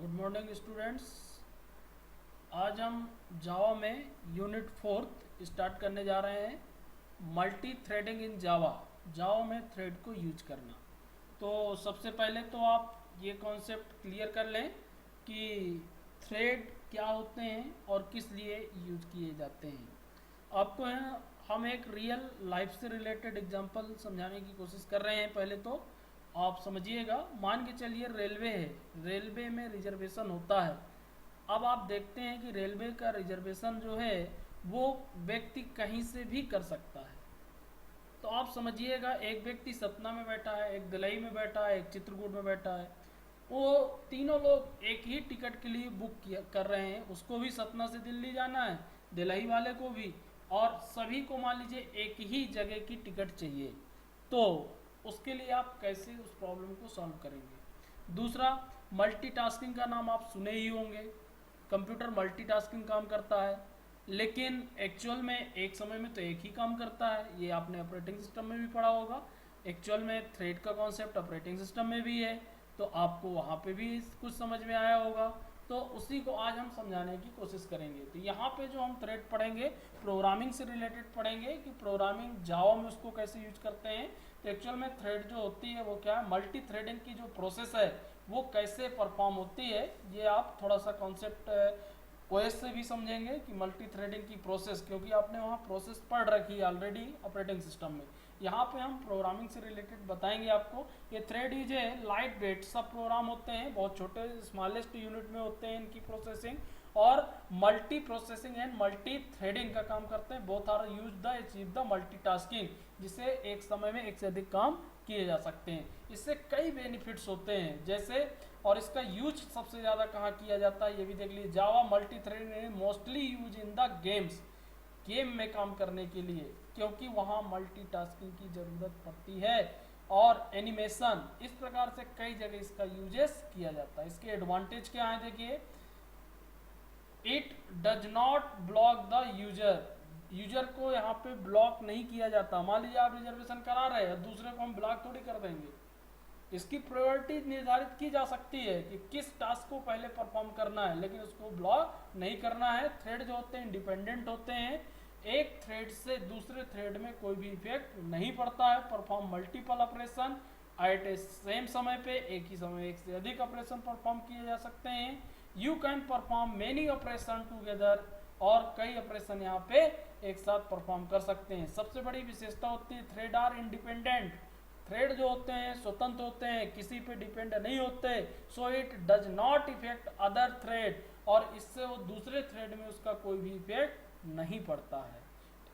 Good morning students. आज हम जावा में यूनिट 4 स्टार्ट करने जा रहे हैं। मल्टी थ्रेडिंग इन जावा, जावा में थ्रेड को यूज करना। तो सबसे पहले तो आप ये कॉन्सेप्ट क्लियर कर लें कि थ्रेड क्या होते हैं और किस लिए यूज किए जाते हैं। आपको हम एक रियल लाइफ से रिलेटेड एग्जांपल समझाने की कोशिश कर रहे हैं। पहले तो आप समझिएगा, मान के चलिए रेलवे है, रेलवे में रिजर्वेशन होता है। अब आप देखते हैं कि रेलवे का रिजर्वेशन जो है वो व्यक्ति कहीं से भी कर सकता है। तो आप समझिएगा, एक व्यक्ति सतना में बैठा है, एक दिल्ली में बैठा है, एक चित्रकूट में बैठा है। वो तीनों लोग एक ही टिकट के लिए बुक कर रहे हैं। उसको भी सतना से दिल्ली जाना है, दिल्ली वाले को भी, और सभी को मान लीजिए एक ही जगह की टिकट चाहिए। तो उसके लिए आप कैसे उस प्रॉब्लम को सॉल्व करेंगे। दूसरा, मल्टीटास्किंग का नाम आप सुने ही होंगे। कंप्यूटर मल्टीटास्किंग काम करता है, लेकिन एक्चुअल में एक समय में तो एक ही काम करता है। ये आपने ऑपरेटिंग सिस्टम में भी पढ़ा होगा। एक्चुअल में थ्रेड का कॉन्सेप्ट ऑपरेटिंग सिस्टम में भी है, तो आपको वहाँ पे भी कुछ समझ में आया होगा। तो उसी को आज हम समझाने की कोशिश करेंगे। तो यहाँ पे जो हम थ्रेड पढ़ेंगे, प्रोग्रामिंग से रिलेटेड पढ़ेंगे कि प्रोग्रामिंग जावा में उसको कैसे यूज करते हैं। तो एक्चुअल में थ्रेड जो होती है वो क्या है, मल्टी थ्रेडिंग की जो प्रोसेस है वो कैसे परफॉर्म होती है, ये आप थोड़ा सा कॉन्सेप्ट ओएस से भी समझेंगे कि मल्टी थ्रेडिंग की प्रोसेस, क्योंकि आपने वहाँ प्रोसेस पढ़ रखी है ऑलरेडी ऑपरेटिंग सिस्टम में। यहाँ पे हम प्रोग्रामिंग से रिलेटेड बताएंगे आपको। ये thread is a light weight, सब प्रोग्राम होते हैं, बहुत छोटे स्मॉलेस्ट यूनिट में होते हैं इनकी प्रोसेसिंग, और multi processing and multi threading का काम करते हैं। Both are use the achieve the multitasking, जिससे एक समय में एक से अधिक काम किए जा सकते हैं। इससे कई बेनिफिट्स होते हैं जैसे, और इसका यूज सबसे ज़्यादा कहाँ किया जाता है ये भी देख लीजिए। Java multi threading mostly use in the games, game में काम करने के लिए, क्योंकि वहाँ मल्टीटास्किंग की ज़रूरत पड़ती है, और एनिमेशन, इस प्रकार से कई जगह इसका यूजेस किया जाता है। इसके एडवांटेज क्या है देखिए, it does not block the user, user को यहाँ पे ब्लॉक नहीं किया जाता। मान लीजिए आप रिजर्वेशन करा रहे हैं, दूसरे को हम ब्लॉक थोड़ी कर देंगे। इसकी प्रायोरिटी निर्धारित की जा सकती है कि किस टास्क को पहले परफॉर्म करना है, लेकिन उसको ब्लॉक नहीं करना है। थ्रेड जो होते हैं इंडिपेंडेंट होते हैं, एक थ्रेड से दूसरे थ्रेड में कोई भी इफेक्ट नहीं पड़ता है। Perform multiple operation at A same समय पे, एक ही समय एक से अधिक ऑपरेशन परफॉर्म किए जा सकते हैं। You can perform many operation together, और कई ऑपरेशन यहाँ पे एक साथ परफॉर्म कर सकते हैं। सबसे बड़ी विशेषता होती है थ्रेड आर इंडिपेंडेंट, थ्रेड जो होते हैं स्वतंत्र होते हैं, किसी पे डिपेंड नहीं होते। So it does not effect other thread, और इससे वो दूसरे थ्रेड में उसका कोई भी इफेक्ट नहीं पड़ता है।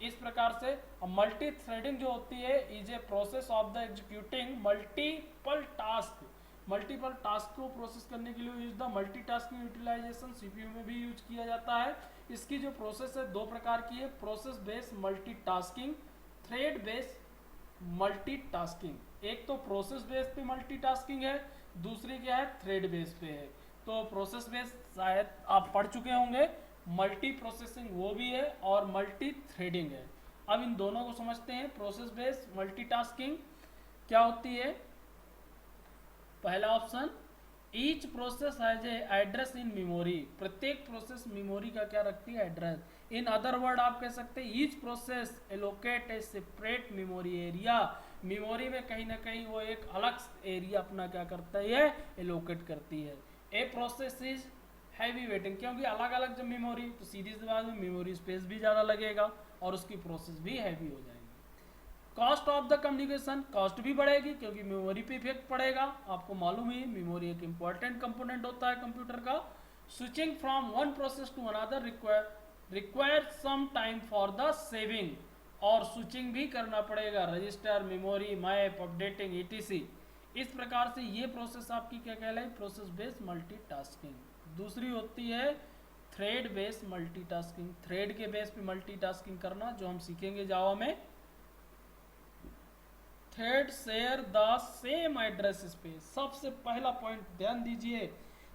इस प्रकार से मल्टी थ्रेडिंग जो होती है is a process of the executing multiple task, multiple task को प्रोसेस करने के लिए use the multitasking utilization, CPU में भी यूज किया जाता है। इसकी जो प्रोसेस है दो प्रकार की है, process based multitasking, thread based multitasking. एक तो प्रोसेस बेस्ड पे मल्टीटास्किंग है, दूसरी क्या है, थ्रेड बेस्ड पे है। तो प्रोसेस बेस्ड शायद आप पढ़ चुके होंगे, मल्टी प्रोसेसिंग वो भी है, और मल्टी थ्रेडिंग है। अब इन दोनों को समझते हैं। प्रोसेस बेस्ड मल्टीटास्किंग क्या होती है। पहला option, each process has a address in memory, प्रत्येक प्रोसेस मेमोरी का क्या रखती है, एड्रेस। इन अदर वर्ड आप कह सकते हैं ईच प्रोसेस एलोकेट ए सेपरेट मेमोरी एरिया, मेमोरी में कहीं ना कहीं वो एक अलग एरिया अपना क्या करता है, एलोकेट करती है। A process is heavy waiting, क्योंकि अलग अलग जब मेमोरी, तो सीधी सी बात में मेमोरी स्पेस भी ज़्यादा लगेगा और उसकी प्रोसेस भी हैवी हो जाएगी। Cost of the communication, cost भी बढ़ेगी क्योंकि मेमोरी पे इफेक्ट पड़ेगा। आपको मालूम ही मेमोरी एक इंपॉर्टेंट कंपोनेंट होता है कंप्यूटर का। Switching from one process to another require some time for the saving, और स्विचिंग भी करना पड़ेगा, register, memory, map, updating, etc. इस प्रकार से ये प्रोसेस आपकी क्या कहलाई, प्रोसेस बेस्ड मल्टीटास्किंग। दूसरी होती है थ्रेड बेस्ड मल्टीटास्किंग, थ्रेड के बेस पे मल्टीटास्किंग करना, जो हम सीखेंगे जावा में। Thread share the same address space, सबसे पहला पॉइंट ध्यान दीजिए,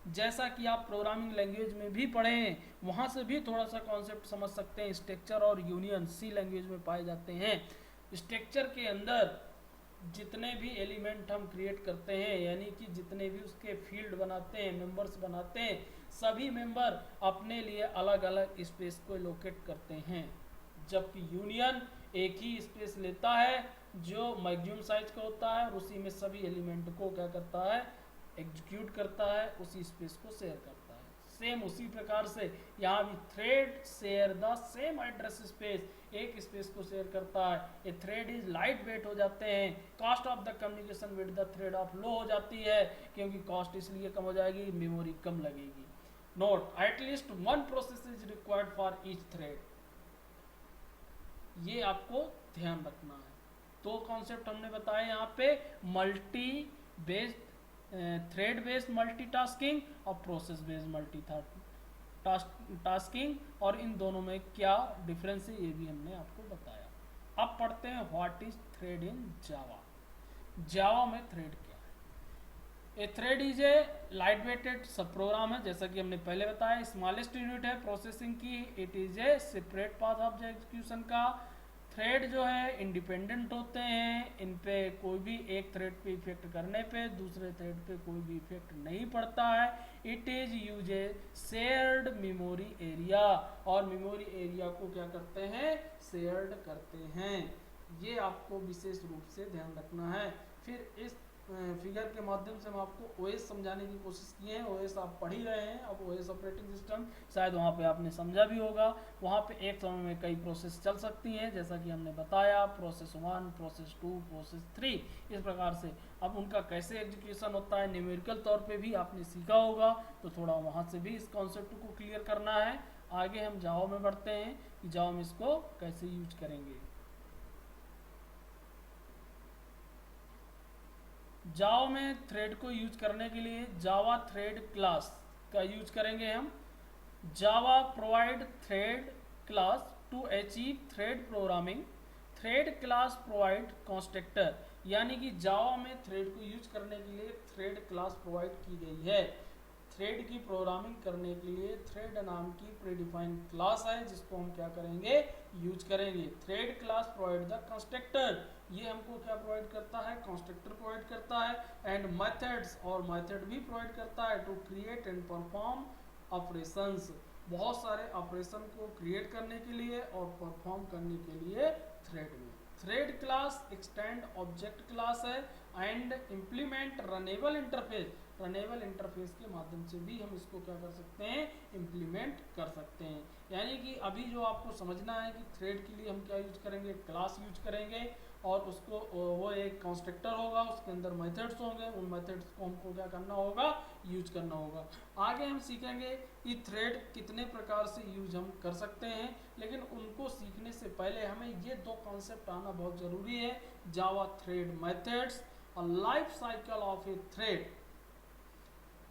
जैसा कि आप प्रोग्रामिंग लैंग्वेज में भी पढ़े हैं, वहां से भी थोड़ा सा कॉन्सेप्ट समझ सकते हैं। स्ट्रक्चर और यूनियन सी लैंग्वेज में पाए जाते हैं। स्ट्रक्चर के अंदर जितने भी एलिमेंट हम क्रिएट करते हैं, यानी कि जितने भी उसके फील्ड बनाते हैं, मेंबर्स बनाते हैं, सभी मेंबर अपने लिए अलग अलग स्पेस को लोकेट करते हैं, जबकि यूनियन एक ही स्पेस लेता है जो मैक्सिमम साइज का होता है, और उसी में सभी एलिमेंट को क्या करता है, एग्जीक्यूट करता है, उसी स्पेस को शेयर करता है। सेम उसी प्रकार से यहाँ भी thread share the same address space, एक स्पेस को शेयर करता है। A thread is light weight हो जाते हैं, cost of the communication with the thread of low हो जाती है, क्योंकि कॉस्ट इसलिए कम हो जाएगी, मेमोरी कम लगेगी। Note, at least one process is required for each thread, ये आपको ध्यान रखना है। तो कॉन्सेप्ट हमने बताया यहाँ पे, multi based, thread based multitasking और प्रोसेस बेस्ड मल्टीटास्किंग, और इन दोनों में क्या डिफरेंस है ये भी हमने आपको बताया। अब पढ़ते हैं what is thread in Java. Java में थ्रेड क्या है। A thread is a light weighted sub program है, जैसा कि हमने पहले बताया, स्मॉलेस्ट यूनिट है प्रोसेसिंग की, it is a separate path of the execution का। थ्रेड जो है इंडिपेंडेंट होते हैं, इन पे कोई भी एक थ्रेड पे इफेक्ट करने पे दूसरे थ्रेड पे कोई भी इफेक्ट नहीं पड़ता है। It is use A shared memory area, और मेमोरी एरिया को क्या करते हैं, शेयर्ड करते हैं। ये आपको विशेष रूप से ध्यान रखना है। फिर इस फिगर के माध्यम से हम आपको ओएस समझाने की कोशिश किए हैं। ओएस आप पढ़ ही रहे हैं, अब ओएस ऑपरेटिंग सिस्टम शायद वहाँ पे आपने समझा भी होगा। वहाँ पे एक समय में कई प्रोसेस चल सकती हैं, जैसा कि हमने बताया, प्रोसेस 1, प्रोसेस 2, प्रोसेस 3, इस प्रकार से। अब उनका कैसे एग्जीक्यूशन होता है न्यूमेरिकल तौर पे भी आपने सीखा होगा, तो थोड़ा वहाँ से भी इस कॉन्सेप्ट को क्लियर करना है। आगे हम जावा में बढ़ते हैं कि जावा में इसको कैसे यूज करेंगे। जावा में थ्रेड को यूज करने के लिए जावा थ्रेड क्लास का यूज करेंगे हम। Java provide thread class to achieve thread programming. Thread class provide constructor, यानी कि जावा में थ्रेड को यूज करने के लिए थ्रेड क्लास प्रोवाइड की गई है। थ्रेड की प्रोग्रामिंग करने के लिए थ्रेड नाम की प्रीडिफाइंड क्लास है, जिसको हम क्या करेंगे, यूज करेंगे। Thread class provide the constructor, ये हमको क्या प्रोवाइड करता है, कंस्ट्रक्टर प्रोवाइड करता है। एंड मेथड्स, और मेथड भी प्रोवाइड करता है to create and perform operations, बहुत सारे ऑपरेशन को क्रिएट करने के लिए और परफॉर्म करने के लिए थ्रेड में। Thread class extend object class है and implement runnable interface, runnable interface के माध्यम से भी हम इसको क्या कर सकते हैं, इम्प्लीमेंट कर सकते हैं। यानी कि अभी जो आपको समझना है कि थ्रेड के लिए हम क्या यूज करेंगे, क्लास यूज करेंगे, और उसको वो एक कंस्ट्रक्टर होगा, उसके अंदर मेथड्स होंगे, उन मेथड्स को हमको क्या करना होगा, यूज करना होगा। आगे हम सीखेंगे कि थ्रेड कितने प्रकार से यूज हम कर सकते हैं, लेकिन उनको सीखने से पहले हमें ये दो कॉन्सेप्ट आना बहुत ज़रूरी है, जावा थ्रेड मेथड्स और life cycle of A thread.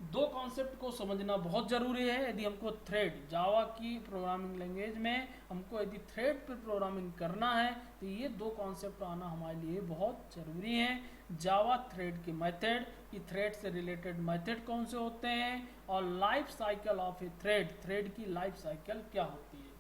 दो कॉन्सेप्ट को समझना बहुत ज़रूरी है। यदि हमको थ्रेड, जावा की प्रोग्रामिंग लैंग्वेज में हमको यदि थ्रेड पर प्रोग्रामिंग करना है, तो ये दो कॉन्सेप्ट आना हमारे लिए बहुत ज़रूरी है। जावा थ्रेड के मेथड, कि थ्रेड से रिलेटेड मेथड कौन से होते हैं, और life cycle of A thread, thread की लाइफ साइकिल क्या होती है।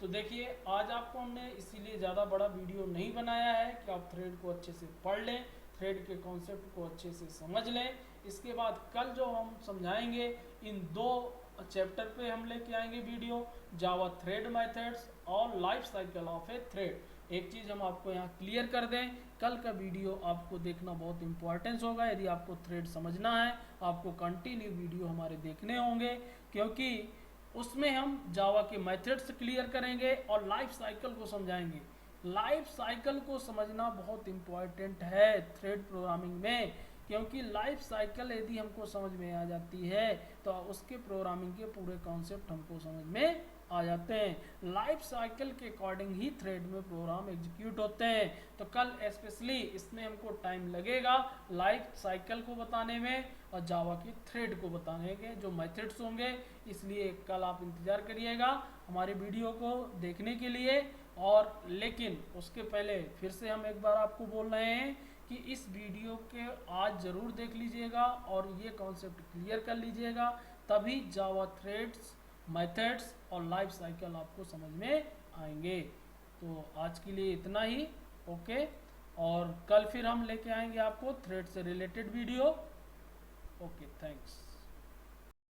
तो देखिए, आज आपको हमने इसीलिए ज़्यादा बड़ा वीडियो नहीं बनाया है कि आप थ्रेड को अच्छे से पढ़ लें, थ्रेड के कॉन्सेप्ट को अच्छे से समझ लें। इसके बाद कल जो हम समझाएंगे, इन दो चैप्टर पे हम लेके आएंगे वीडियो, जावा थ्रेड मेथड्स और life cycle of A thread. एक चीज़ हम आपको यहाँ क्लियर कर दें, कल का वीडियो आपको देखना बहुत इंपॉर्टेंस होगा। यदि आपको थ्रेड समझना है, आपको कंटिन्यू वीडियो हमारे देखने होंगे, क्योंकि उसमें हम जावा के मेथड्स क्लियर करेंगे और लाइफ साइकिल को समझाएंगे। लाइफ साइकिल को समझना बहुत इंपॉर्टेंट है थ्रेड प्रोग्रामिंग में, क्योंकि लाइफ साइकिल यदि हमको समझ में आ जाती है तो उसके प्रोग्रामिंग के पूरे कॉन्सेप्ट हमको समझ में आ जाते हैं। लाइफ साइकिल के अकॉर्डिंग ही थ्रेड में प्रोग्राम एग्जीक्यूट होते हैं। तो कल स्पेशली इसमें हमको टाइम लगेगा लाइफ साइकिल को बताने में और जावा के थ्रेड को बताने के जो मेथड्स होंगे, इसलिए कल आप इंतज़ार करिएगा हमारे वीडियो को देखने के लिए। और लेकिन उसके पहले फिर से हम एक बार आपको बोल रहे हैं कि इस वीडियो के आज ज़रूर देख लीजिएगा और ये कॉन्सेप्ट क्लियर कर लीजिएगा, तभी जावा थ्रेड्स, मेथड्स और लाइफ साइकिल आपको समझ में आएंगे। तो आज के लिए इतना ही। ओके, और कल फिर हम लेके आएंगे आपको थ्रेड से रिलेटेड वीडियो। Okay, thanks.